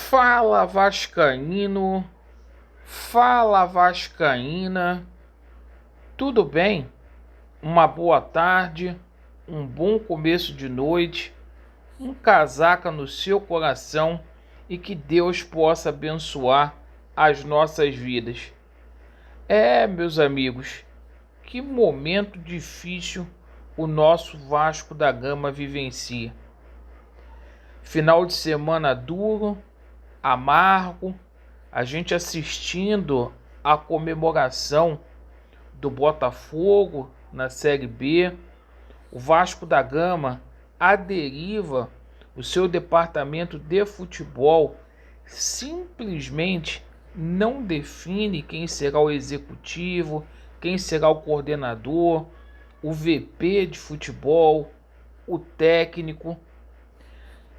Fala Vascaíno, fala Vascaína, tudo bem? Uma boa tarde, um bom começo de noite, um casaca no seu coração e que Deus possa abençoar as nossas vidas. Meus amigos, que momento difícil o nosso Vasco da Gama vivencia. Final de semana duro, amargo, a gente assistindo a comemoração do Botafogo na Série B, o Vasco da Gama à deriva, o seu departamento de futebol simplesmente não define quem será o executivo, quem será o coordenador, o VP de futebol, o técnico.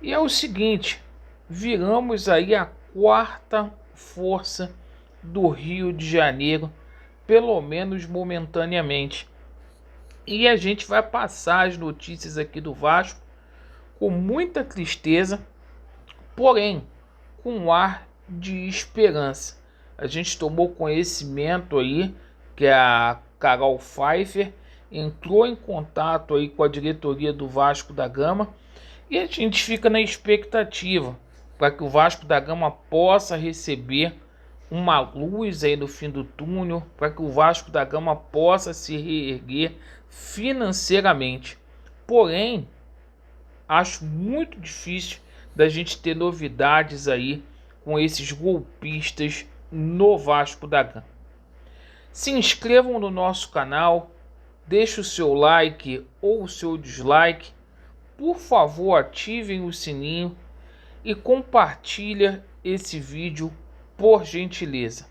E é o seguinte, viramos aí a quarta força do Rio de Janeiro, pelo menos momentaneamente. E a gente vai passar as notícias aqui do Vasco com muita tristeza, porém com um ar de esperança. A gente tomou conhecimento aí que a Carol Pfeiffer entrou em contato aí com a diretoria do Vasco da Gama e a gente fica na expectativa para que o Vasco da Gama possa receber uma luz aí no fim do túnel, para que o Vasco da Gama possa se reerguer financeiramente. Porém, acho muito difícil da gente ter novidades aí com esses golpistas no Vasco da Gama. Se inscrevam no nosso canal, deixe o seu like ou o seu dislike. Por favor, ativem o sininho e compartilha esse vídeo por gentileza.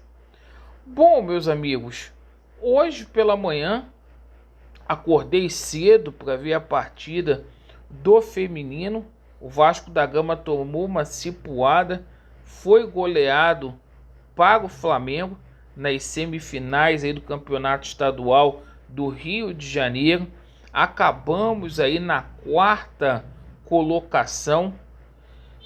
Bom, meus amigos, hoje pela manhã acordei cedo para ver a partida do feminino. O Vasco da Gama tomou uma cipuada, foi goleado para o Flamengo nas semifinais aí do Campeonato Estadual do Rio de Janeiro. Acabamos aí na quarta colocação.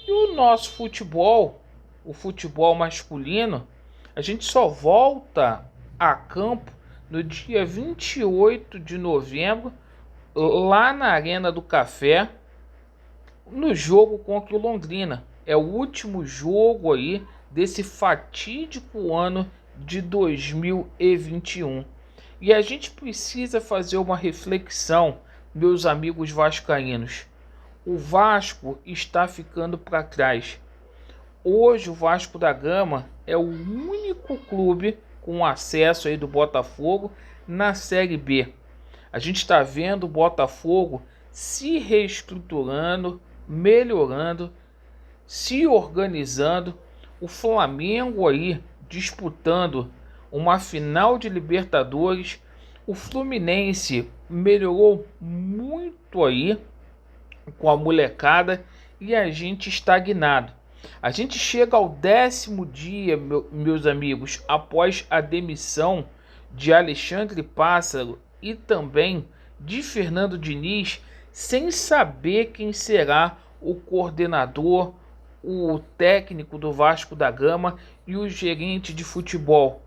E o nosso futebol, o futebol masculino, a gente só volta a campo no dia 28 de novembro, lá na Arena do Café, no jogo contra o Londrina. É o último jogo aí desse fatídico ano de 2021. E a gente precisa fazer uma reflexão, meus amigos vascaínos. O Vasco está ficando para trás. Hoje o Vasco da Gama é o único clube com acesso aí do Botafogo na Série B. A gente está vendo o Botafogo se reestruturando, melhorando, se organizando. O Flamengo aí disputando uma final de Libertadores. O Fluminense melhorou muito aí com a molecada e a gente estagnado. A gente chega ao 10º dia, meus amigos, após a demissão de Alexandre Pássaro e também de Fernando Diniz, sem saber quem será o coordenador, o técnico do Vasco da Gama e o gerente de futebol.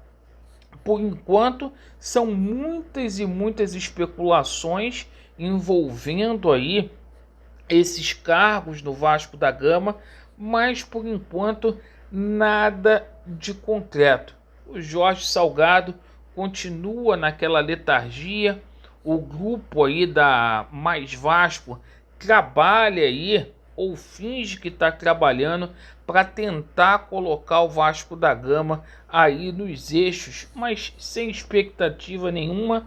Por enquanto, são muitas e muitas especulações envolvendo aí esses cargos no Vasco da Gama, mas por enquanto nada de concreto. O Jorge Salgado continua naquela letargia, o grupo aí da Mais Vasco trabalha aí ou finge que está trabalhando para tentar colocar o Vasco da Gama aí nos eixos, mas sem expectativa nenhuma.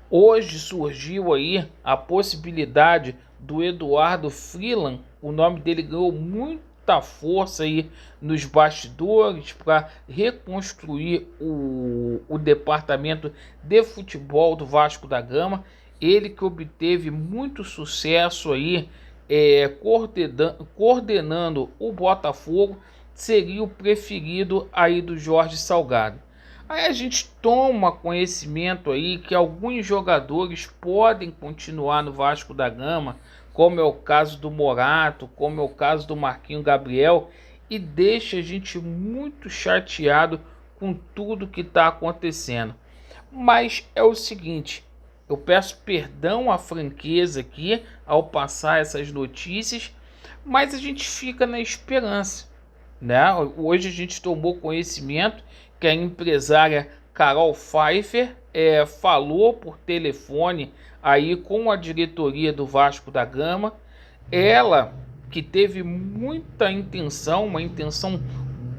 Hoje surgiu aí a possibilidade do Eduardo Freeland. O nome dele ganhou muita força aí nos bastidores para reconstruir o departamento de futebol do Vasco da Gama. Ele que obteve muito sucesso aí coordenando o Botafogo, seria o preferido aí do Jorge Salgado. Aí a gente toma conhecimento aí que alguns jogadores podem continuar no Vasco da Gama, como é o caso do Morato, como é o caso do Marquinhos Gabriel, e deixa a gente muito chateado com tudo que está acontecendo. Mas é o seguinte, eu peço perdão à franqueza aqui ao passar essas notícias, mas a gente fica na esperança, né? Hoje a gente tomou conhecimento que a empresária Carol Pfeiffer falou por telefone aí com a diretoria do Vasco da Gama. Ela que teve muita intenção, uma intenção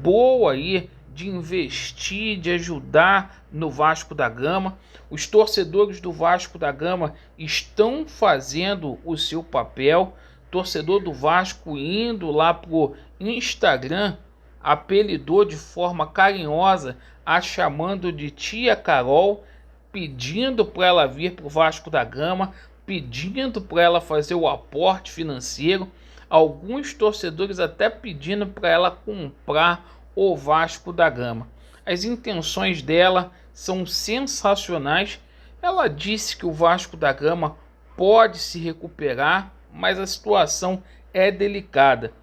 boa aí de investir, de ajudar no Vasco da Gama. Os torcedores do Vasco da Gama estão fazendo o seu papel. Torcedor do Vasco indo lá pro Instagram, apelidou de forma carinhosa, a chamando de tia Carol, pedindo para ela vir para o Vasco da Gama, pedindo para ela fazer o aporte financeiro, alguns torcedores até pedindo para ela comprar o Vasco da Gama. As intenções dela são sensacionais. Ela disse que o Vasco da Gama pode se recuperar, mas a situação é delicada.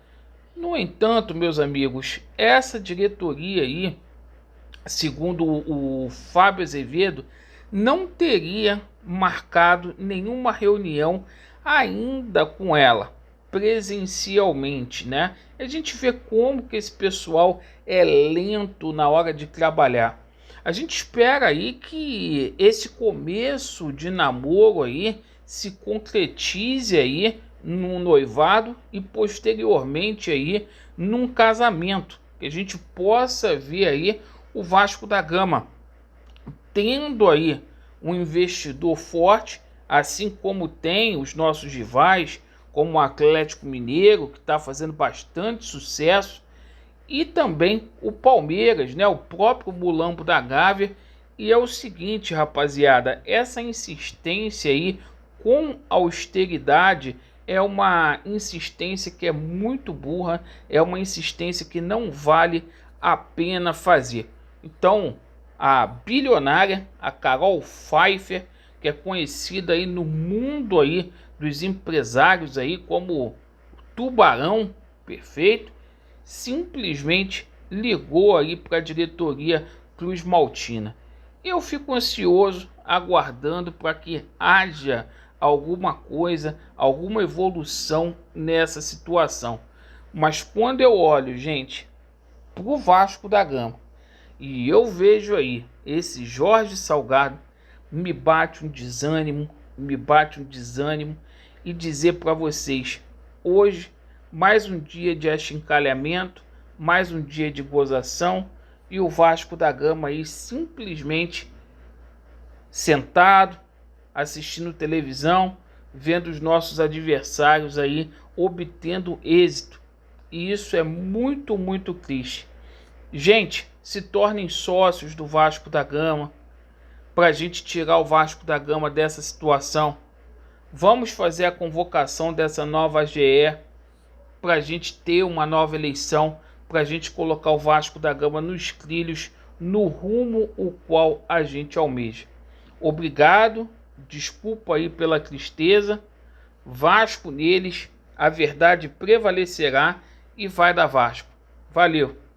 No entanto, meus amigos, essa diretoria aí, segundo o Fábio Azevedo, não teria marcado nenhuma reunião ainda com ela, presencialmente, né? A gente vê como que esse pessoal é lento na hora de trabalhar. A gente espera aí que esse começo de namoro aí se concretize aí num noivado e posteriormente aí num casamento, que a gente possa ver aí o Vasco da Gama tendo aí um investidor forte, assim como tem os nossos rivais, como o Atlético Mineiro, que está fazendo bastante sucesso, e também o Palmeiras, né, o próprio Mulambo da Gávea. E é o seguinte, rapaziada, essa insistência aí com austeridade é uma insistência que é muito burra, é uma insistência que não vale a pena fazer. Então, a bilionária, a Carol Pfeiffer, que é conhecida aí no mundo aí dos empresários aí como Tubarão Perfeito, simplesmente ligou aí para a diretoria Cruz Maltina. Eu fico ansioso, aguardando para que haja alguma coisa, alguma evolução nessa situação. Mas quando eu olho, gente, para o Vasco da Gama, e eu vejo aí esse Jorge Salgado, me bate um desânimo, e dizer para vocês, hoje, mais um dia de achincalhamento, mais um dia de gozação, e o Vasco da Gama aí simplesmente sentado, assistindo televisão, vendo os nossos adversários aí obtendo êxito. E isso é muito, muito triste. Gente, se tornem sócios do Vasco da Gama para a gente tirar o Vasco da Gama dessa situação. Vamos fazer a convocação dessa nova AGE para a gente ter uma nova eleição, para a gente colocar o Vasco da Gama nos trilhos, no rumo o qual a gente almeja. Obrigado, desculpa aí pela tristeza. Vasco neles, a verdade prevalecerá e vai dar Vasco. Valeu!